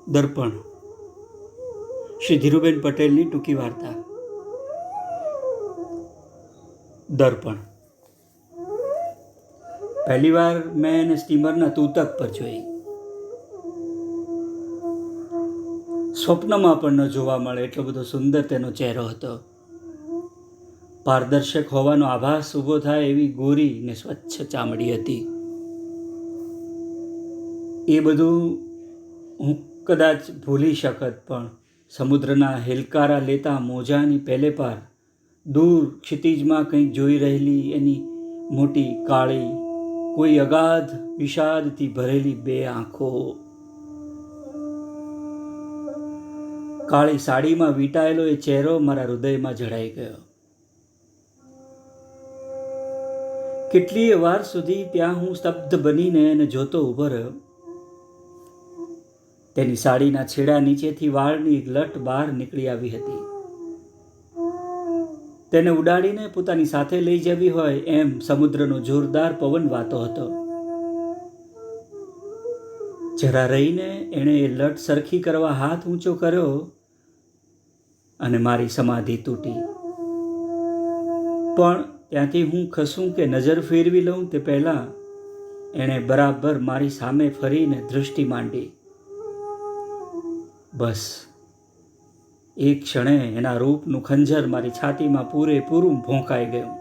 દર્પણ શ્રી ધીરુબેન પટેલની ટૂંકી વાર્તા. દર્પણ પહેલી વાર મેં એને સ્ટીમરના તૂતક પર જોઈ. સ્વપ્નમાં પણ ન જોવા મળે એટલો બધો સુંદર તેનો ચહેરો હતો. પારદર્શક હોવાનો આભાસ ઊભો થાય એવી ગોરી ને સ્વચ્છ ચામડી હતી. એ બધું હું કદાચ ભૂલી શકત, પણ સમુદ્રના હેલકારા લેતા મોજાની પહેલે પાર દૂર ક્ષિતિજમાં કંઈક જોઈ રહેલી એની મોટી કાળી, કોઈ અગાધ વિષાદથી ભરેલી બે આંખો, કાળી સાડીમાં વીંટાયેલો એ ચહેરો મારા હૃદયમાં જડાઈ ગયો. કેટલીય વાર સુધી ત્યાં હું સ્તબ્ધ બનીને એને જોતો ઊભો રહ્યો. તેની સાડીના છેડા નીચેથી વાળની એક લટ બહાર નીકળી આવી હતી. તેને ઉડાડીને પોતાની સાથે લઈ જવી હોય એમ સમુદ્રનો જોરદાર પવન વાતો હતો. જરા રહીને એણે એ લટ સરખી કરવા હાથ ઊંચો કર્યો અને મારી સમાધિ તૂટી. પણ ત્યાંથી હું ખસું કે નજર ફેરવી લઉં તે પહેલાં એણે બરાબર મારી સામે ફરીને દૃષ્ટિ માંડી. બસ એ ક્ષણે એના રૂપનું ખંજર મારી છાતીમાં પૂરેપૂરું ભોંકાઈ ગયું.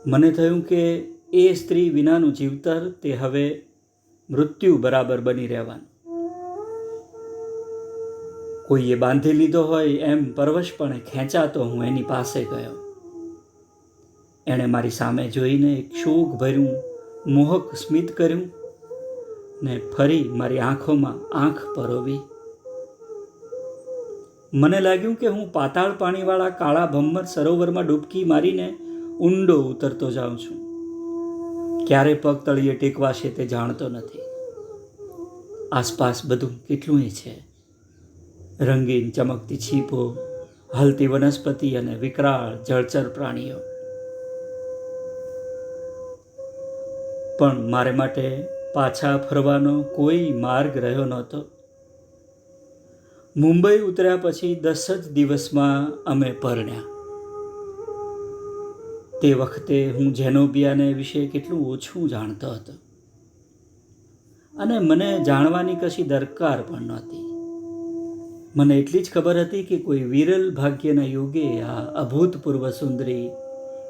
મને થયું કે એ સ્ત્રી વિનાનું જીવતર તે હવે મૃત્યુ બરાબર બની રહેવાનું. કોઈએ બાંધી લીધો હોય એમ પરવશપણે ખેંચાતો હું એની પાસે ગયો. એણે મારી સામે જોઈને એક શોકભર્યું મોહક સ્મિત કર્યું ને ફરી મારી આંખોમાં આંખ પરોવી. મને લાગ્યું કે હું પાતાળ પાણીવાળા કાળા ભમ્મર સરોવરમાં ડૂબકી મારીને ઊંડો ઉતરતો જાઉં છું. ક્યારે પગ તળિયે ટેકવાશે તે જાણતો નથી. આસપાસ બધું કેટલું છે, રંગીન ચમકતી છીપો, હલતી વનસ્પતિ અને વિકરાળ જળચર પ્રાણીઓ. પણ મારે માટે પાછા ફરવાનો કોઈ માર્ગ રહ્યો નહોતો. મુંબઈ ઉતર્યા પછી 10 જ દિવસમાં અમે પરણ્યા. તે વખતે હું ઝેનોબિયાને વિશે કેટલું ઓછું જાણતો હતો અને મને જાણવાની કશી દરકાર પણ નહોતી. મને એટલી જ ખબર હતી કે કોઈ વિરલ ભાગ્યના યુગે આ અભૂતપૂર્વ સુંદરી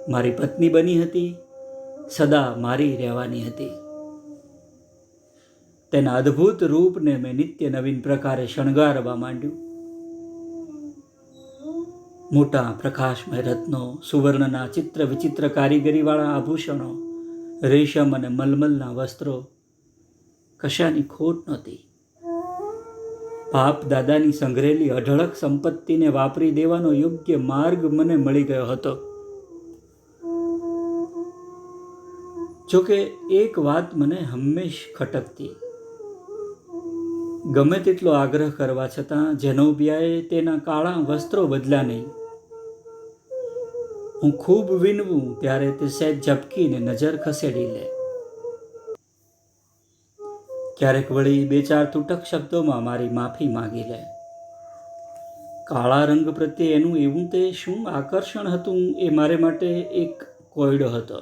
મારી પત્ની બની હતી, સદા મારી રહેવાની હતી. તેના અદ્ભુત રૂપને મેં નિત્ય નવીન પ્રકારે શણગારવા માંડ્યું. મોટા પ્રકાશમય રત્નો, સુવર્ણના ચિત્ર વિચિત્ર કારીગરીવાળા આભૂષણો, રેશમ અને મલમલના વસ્ત્રો, કશાની ખોટ નહોતી. બાપ દાદાની સંઘરેલી અઢળક સંપત્તિને વાપરી દેવાનો યોગ્ય માર્ગ મને મળી ગયો હતો. જોકે એક વાત મને હંમેશ ખટકતી. ગમે તેટલો આગ્રહ કરવા છતાં ઝેનોબિયાએ તેના કાળા વસ્ત્રો બદલ્યા નહીં. હું ખૂબ વિનવું ત્યારે તે સહેજ ઝબકીને નજર ખસેડી લે. ક્યારેક વળી 2-4 તૂટક શબ્દોમાં મારી માફી માગી લે. કાળા રંગ પ્રત્યે એનું એવું તે શું આકર્ષણ હતું એ મારે માટે એક કોયડો હતો.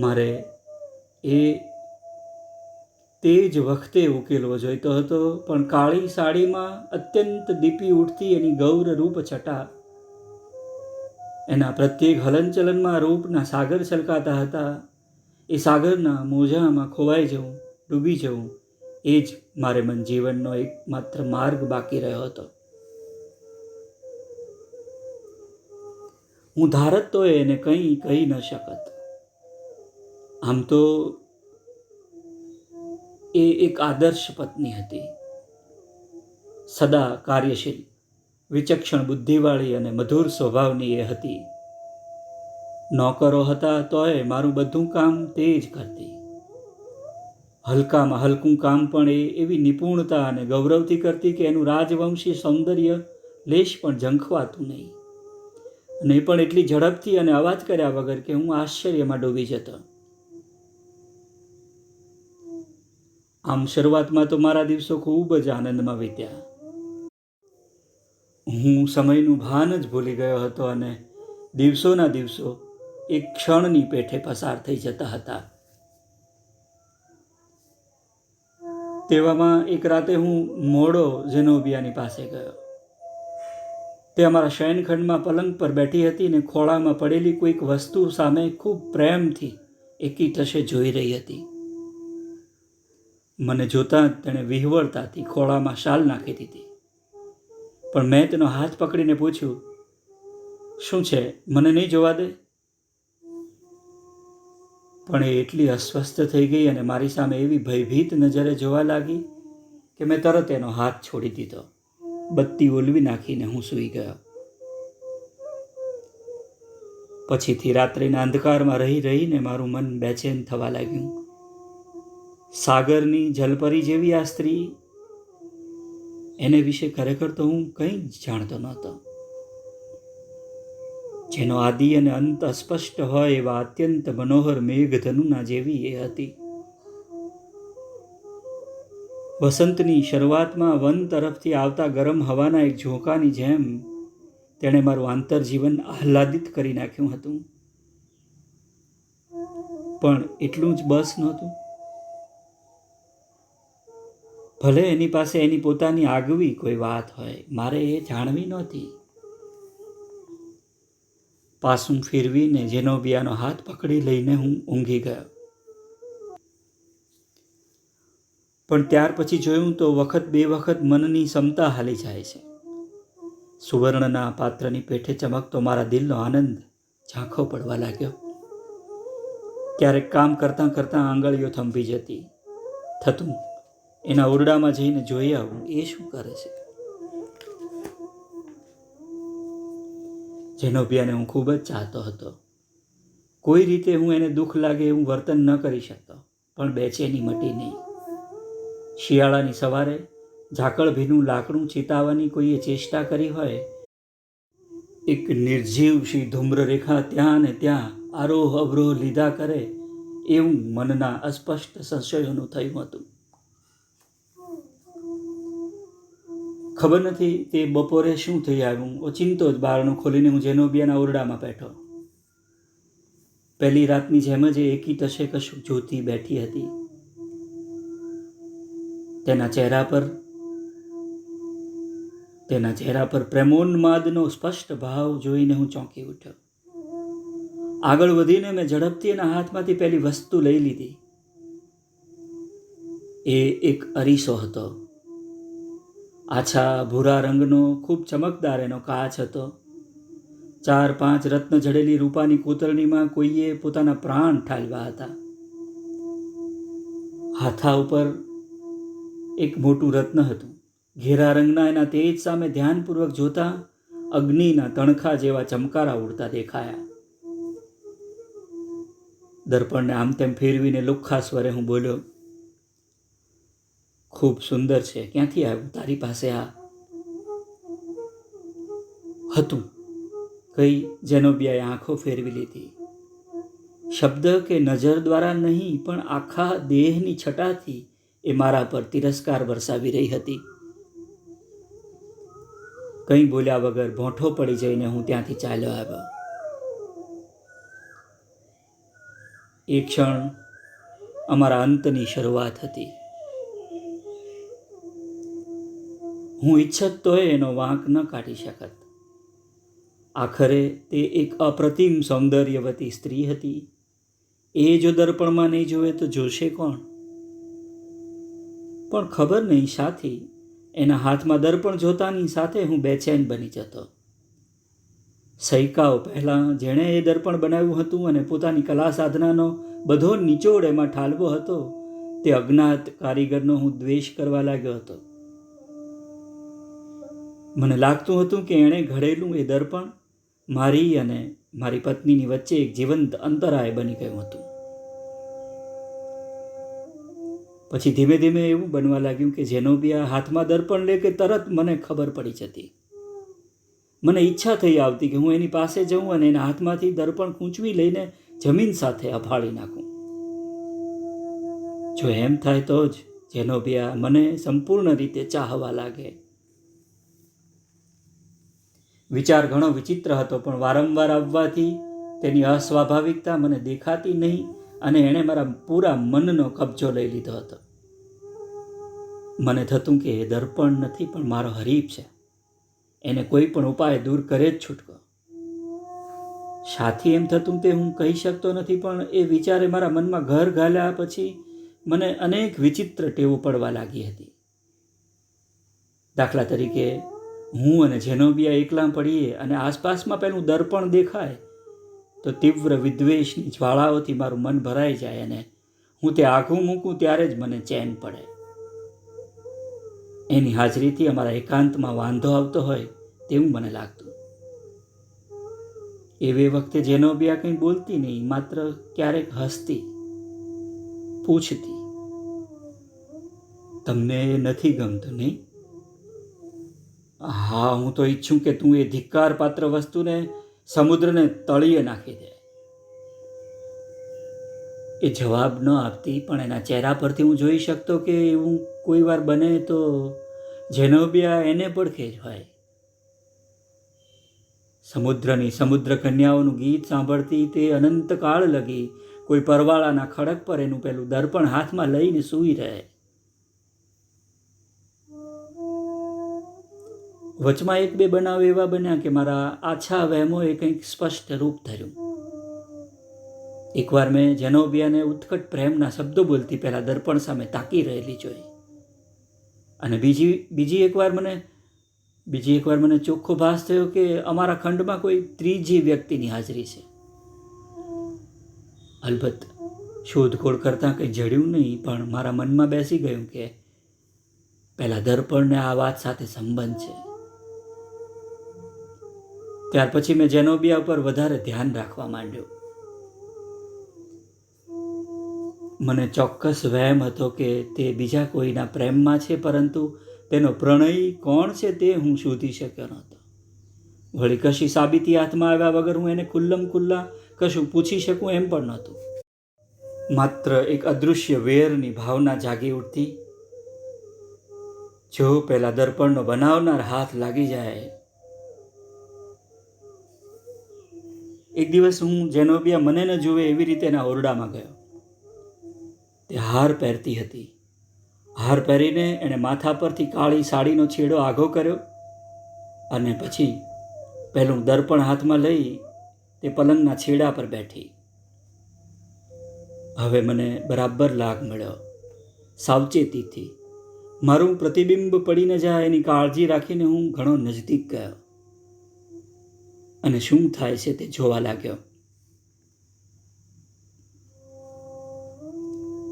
મારે એ તે જ વખતે ઉકેલવો જોઈતો હતો. પણ કાળી સાડીમાં અત્યંત દીપી ઉઠતી એની ગૌર રૂપ છટા, એના પ્રત્યેક હલનચલનમાં રૂપના સાગર છલકાતા હતા. એ સાગરના મોજામાં ખોવાઈ જવું, ડૂબી જવું, એ જ મારે મન જીવનનો એકમાત્ર માર્ગ બાકી રહ્યો હતો. હું ધારત તો એને કંઈ કહી ન શકત. આમ તો એ એક આદર્શ પત્ની હતી, સદા કાર્યશીલ, વિચક્ષણ બુદ્ધિવાળી અને મધુર સ્વભાવની એ હતી. નોકરો હતા તોય મારું બધું કામ તે જ કરતી. હલકામાં હલકું કામ પણ એ એવી નિપુણતા અને ગૌરવથી કરતી કે એનું રાજવંશી સૌંદર્ય લેશ પણ ઝંખવાતું નહીં. અને એ પણ એટલી ઝડપથી અને અવાજ કર્યા વગર કે હું આશ્ચર્યમાં ડૂબી જતો. આમ શરૂઆતમાં તો મારા દિવસો ખૂબ જ આનંદમાં વીત્યા. હું સમયનું ભાન જ ભૂલી ગયો હતો અને દિવસોના દિવસો એક ક્ષણની પેઠે પસાર થઈ જતા હતા. તેવામાં એક રાતે હું મોડો ઝેનોબિયાની પાસે ગયો. તે અમારા શયનખંડમાં પલંગ પર બેઠી હતી ને ખોળામાં પડેલી કોઈક વસ્તુ સામે ખૂબ પ્રેમથી એકી ટશે જોઈ રહી હતી. મને જોતાં જ તેણે વિહવળતાથી ખોળામાં શાલ નાખી દીધી. પણ મેં તેનો હાથ પકડીને પૂછ્યું, શું છે, મને નહીં જોવા દે? પણ એ એટલી અસ્વસ્થ થઈ ગઈ અને મારી સામે એવી ભયભીત નજરે જોવા લાગી કે મેં તરત એનો હાથ છોડી દીધો. બત્તી ઓલવી નાખીને હું સૂઈ ગયો. પછીથી રાત્રિના અંધકારમાં રહી રહીને મારું મન બેચેન થવા લાગ્યું. સાગરની જલપરી જેવી આ સ્ત્રી, એને વિશે ખરેખર તો હું કંઈ જ જાણતો નહોતો. જેનો આદિ અને અંત અસ્પષ્ટ હોય એવા અત્યંત મનોહર મેઘધનુના જેવી એ હતી. વસંતની શરૂઆતમાં વન તરફથી આવતા ગરમ હવાના એક ઝોકાની જેમ તેણે મારું આંતરજીવન આહ્લાદિત કરી નાખ્યું હતું. પણ એટલું જ બસ નહોતું. ભલે એની પાસે એની પોતાની આગવી કોઈ વાત હોય, મારે એ જાણવી નહોતી. પાસું ફેરવીને ઝેનોબિયાનો હાથ પકડી લઈને હું ઊંઘી ગયો. પણ ત્યાર પછી જોયું તો વખત બે વખત મનની ક્ષમતા હાલી જાય છે. સુવર્ણના પાત્રની પેઠે ચમકતો મારા દિલનો આનંદ ઝાંખો પડવા લાગ્યો. ક્યારેક કામ કરતાં કરતાં આંગળીઓ થંભી જતી. થતું એના ઓરડામાં જઈને જોઈ આવું એ શું કરે છે. ઝેનોબિયાને હું ખૂબ જ ચાહતો હતો. કોઈ રીતે હું એને દુઃખ લાગે એવું વર્તન ન કરી શકતો, પણ બેચેની મટી નહીં. શિયાળાની સવારે ઝાકળ ભીનું લાકડું ચિતાવવાની કોઈએ ચેષ્ટા કરી હોય, એક નિર્જીવ શી ધૂમ્રરેખા ત્યાં ને ત્યાં આરોહ અવરોહ લીધા કરે એવું મનના અસ્પષ્ટ સંશયોનું થયું હતું. ખબર નથી તે બપોરે શું થઈ આવ્યું. ઓચિંતો જ બારણું ખોલીને હું ઝેનોબિયાના ઓરડામાં બેઠો. પહેલી રાતની જેમ જ એ એકી ટશે કશું જોતી બેઠી હતી. તેના ચહેરા પર પ્રેમોન્માદનો સ્પષ્ટ ભાવ જોઈને હું ચોંકી ઉઠ્યો. આગળ વધીને મેં ઝડપથી એના હાથમાંથી પેલી વસ્તુ લઈ લીધી. એ એક અરીસો હતો. આછા ભૂરા રંગનો ખૂબ ચમકદાર એનો કાચ હતો. 4-5 રત્ન જડેલી રૂપાની કોતરણીમાં કોઈએ પોતાના પ્રાણ ઠાલવા હતા. હાથા ઉપર એક મોટું રત્ન હતું. ઘેરા રંગના એના તેજ સામે ધ્યાનપૂર્વક જોતા અગ્નિના તણખા જેવા ચમકારા ઉડતા દેખાયા. દર્પણને આમ તેમ ફેરવીને લુખ્ખા સ્વરે હું બોલ્યો, ખૂબ સુંદર છે, ક્યાંથી આવ્યું તારી પાસે આ? હતું કઈ? ઝેનોબિયાએ આંખો ફેરવી લીધી. શબ્દ કે નજર દ્વારા નહીં, પણ આખા દેહની છટાથી એ મારા પર તિરસ્કાર વરસાવી રહી હતી. કંઈ બોલ્યા વગર ભોંઠો પડી જઈને હું ત્યાંથી ચાલ્યો આવ્યો. એ ક્ષણ અમારા અંતની શરૂઆત હતી. હું ઈચ્છત તોય એનો વાંક ન કાઢી શકત. આખરે તે એક અપ્રતિમ સૌંદર્યવતી સ્ત્રી હતી. એ જો દર્પણમાં નહીં જોવે તો જોશે કોણ? પણ ખબર નહીં શાથી એના હાથમાં દર્પણ જોતાની સાથે હું બેચેન બની જતો. સૈકાઓ પહેલાં જેણે એ દર્પણ બનાવ્યું હતું અને પોતાની કલા સાધનાનો બધો નિચોડ એમાં ઠાલવો હતો, તે અજ્ઞાત કારીગરનો હું દ્વેષ કરવા લાગ્યો હતો. મને લાગતું હતું કે એણે ઘડેલું એ દર્પણ મારી અને મારી પત્નીની વચ્ચે એક જીવંત અંતરાય બની ગયું હતું. પછી ધીમે ધીમે એવું બનવા લાગ્યું કે ઝેનોબિયા હાથમાં દર્પણ લે કે તરત મને ખબર પડી જતી. મને ઈચ્છા થઈ આવતી કે હું એની પાસે જઉં અને એના હાથમાંથી દર્પણ ખૂંચવી લઈને જમીન સાથે અફાળી નાખું. જો એમ થાય તો જ ઝેનોબિયા મને સંપૂર્ણ રીતે ચાહવા લાગે. વિચાર ઘણો વિચિત્ર હતો, પણ વારંવાર આવવાથી તેની અસ્વાભાવિકતા મને દેખાતી નહીં અને એણે મારા પૂરા મનનો કબજો લઈ લીધો હતો. મને થતું કે એ દર્પણ નથી પણ મારો હરીફ છે, એને કોઈ પણ ઉપાય દૂર કરે જ છૂટકો. સાથી એમ થતું તે હું કહી શકતો નથી, પણ એ વિચારે મારા મનમાં ઘર ઘાલ્યા પછી મને અનેક વિચિત્ર ટેવો પડવા લાગી હતી. દાખલા તરીકે, હું અને ઝેનોબિયા એકલા પડીએ અને આસપાસમાં પેલું દર્પણ દેખાય તો તીવ્ર વિદ્વેષની જ્વાળાઓથી મારું મન ભરાઈ જાય અને હું તે આઘું મૂકું ત્યારે જ મને ચેન પડે. એની હાજરીથી અમારા એકાંતમાં વાંધો આવતો હોય તેવું મને લાગતું. એવી વખતે ઝેનોબિયા કંઈ બોલતી નહીં, માત્ર ક્યારેક હસતી, પૂછતી, તમને નથી ગમતું નહીં? હા, હું તો ઈચ્છું કે તું એ ધિક્કાર પાત્ર વસ્તુને સમુદ્રને તળિયે નાખી દે. એ જવાબ ન આપતી, પણ એના ચહેરા પરથી હું જોઈ શકતો કે એવું કોઈ વાર બને તો ઝેનોબિયા એને પડખે જ હોય. સમુદ્રની સમુદ્ર કન્યાઓનું ગીત સાંભળતી તે અનંતકાળ લગી કોઈ પરવાળાના ખડક પર એનું પેલું દર્પણ હાથમાં લઈને સૂઈ રહે. વચમાં એક બે બનાવ એવા બન્યા કે મારા આછા વહેમોએ કંઈક સ્પષ્ટ રૂપ ધર્યું. એકવાર મેં ઝેનોબિયાને ઉત્કટ પ્રેમના શબ્દો બોલતી પહેલા દર્પણ સામે તાકી રહેલી જોઈ. અને બીજી એકવાર મને ચોખ્ખો ભાસ થયો કે અમારા ખંડમાં કોઈ ત્રીજી વ્યક્તિની હાજરી છે. અલબત્ત શોધખોળ કરતાં કંઈ જડ્યું નહીં, પણ મારા મનમાં બેસી ગયું કે પહેલા દર્પણને આ વાત સાથે સંબંધ છે. ત્યાર પછી મેં ઝેનોબિયા પર વધારે ધ્યાન રાખવા માંડ્યું. મને ચોક્કસ વહેમ હતો કે તે બીજા કોઈના પ્રેમમાં છે, પરંતુ તેનો પ્રણય કોણ છે તે હું શોધી શક્યો નહોતો. વળી કશી સાબિતી હાથમાં આવ્યા વગર હું એને ખુલ્લમ ખુલ્લા કશું પૂછી શકું એમ પણ નહોતું. માત્ર એક અદૃશ્ય વેરની ભાવના જાગી ઉઠતી. જો પેલા દર્પણનો બનાવનાર હાથ લાગી જાય. એક દિવસ હું ઝેનોબિયા મને ન જુએ એવી રીતે એના ઓરડામાં ગયો. તે હાર પહેરતી હતી. હાર પહેરીને એણે માથા પરથી કાળી સાડીનો છેડો આઘો કર્યો અને પછી પહેલું દર્પણ હાથમાં લઈ તે પલંગના છેડા પર બેઠી. હવે મને બરાબર લાગ મળ્યો. સાવચેતીથી મારું પ્રતિબિંબ પડી ન જાય એની કાળજી રાખીને હું ઘણો નજદીક ગયો અને શું થાય છે તે જોવા લાગ્યો.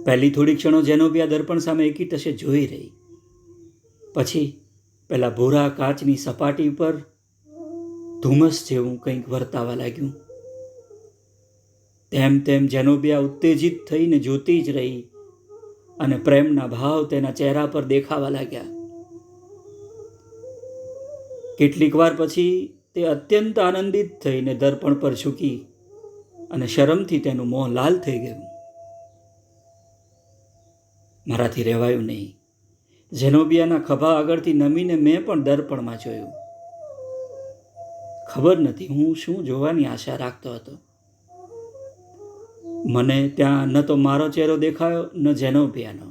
પહેલી થોડી ક્ષણો ઝેનોબિયા દર્પણ સામે એકી ટસે જોઈ રહી. પછી પેલા ભૂરા કાચની સપાટી પર ધુમ્મસ જેવું કંઈક વર્તાવા લાગ્યું. તેમ તેમ ઝેનોબિયા ઉત્તેજિત થઈને જોતી જ રહી અને પ્રેમના ભાવ તેના ચહેરા પર દેખાવા લાગ્યા. કેટલીક વાર પછી તે અત્યંત આનંદિત થઈને દર્પણ પર ઝૂકી અને શરમથી તેનું મોં લાલ થઈ ગયું. મારાથી રહેવાયું નહીં. ઝેનોબિયાના ખભા આગળથી નમીને મેં પણ દર્પણમાં જોયું. ખબર નથી હું શું જોવાની આશા રાખતો હતો. મને ત્યાં ન તો મારો ચહેરો દેખાયો ન ઝેનોબિયાનો.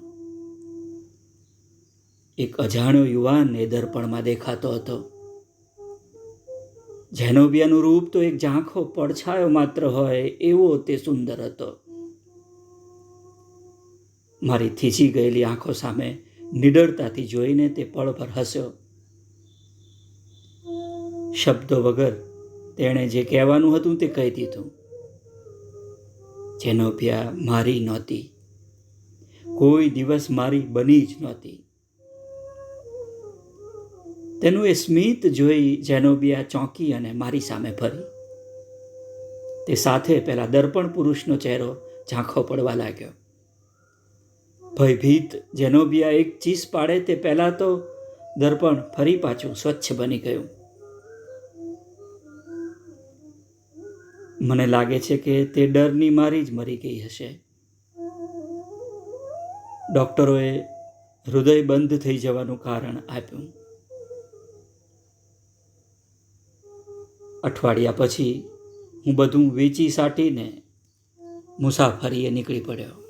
એક અજાણ્યો યુવાન એ દર્પણમાં દેખાતો હતો. ઝેનોબિયાનું રૂપ તો એક ઝાંખો પડછાયો માત્ર હોય એવો તે સુંદર હતો. મારી થીજી ગયેલી આંખો સામે નિડરતાથી જોઈને તે પળભર હસ્યો. શબ્દો વગર તેણે જે કહેવાનું હતું તે કહી દીધું. ઝેનોબિયા મારી નહોતી, કોઈ દિવસ મારી બની જ નહોતી. તેનું એ સ્મિત જોઈ ઝેનોબિયા ચોંકી અને મારી સામે ફરી. તે સાથે પેલા દર્પણ પુરુષનો ચહેરો ઝાંખો પડવા લાગ્યો. ભયભીત ઝેનોબિયા એક ચીસ પાડે તે પહેલાં તો દર્પણ ફરી પાછું સ્વચ્છ બની ગયું. મને લાગે છે કે તે ડરની મારી જ મરી ગઈ હશે. ડૉક્ટરોએ હૃદય બંધ થઈ જવાનું કારણ આપ્યું. અઠવાડિયા પછી હું બધું વેચી સાટીને મુસાફરીએ નીકળી પડ્યો.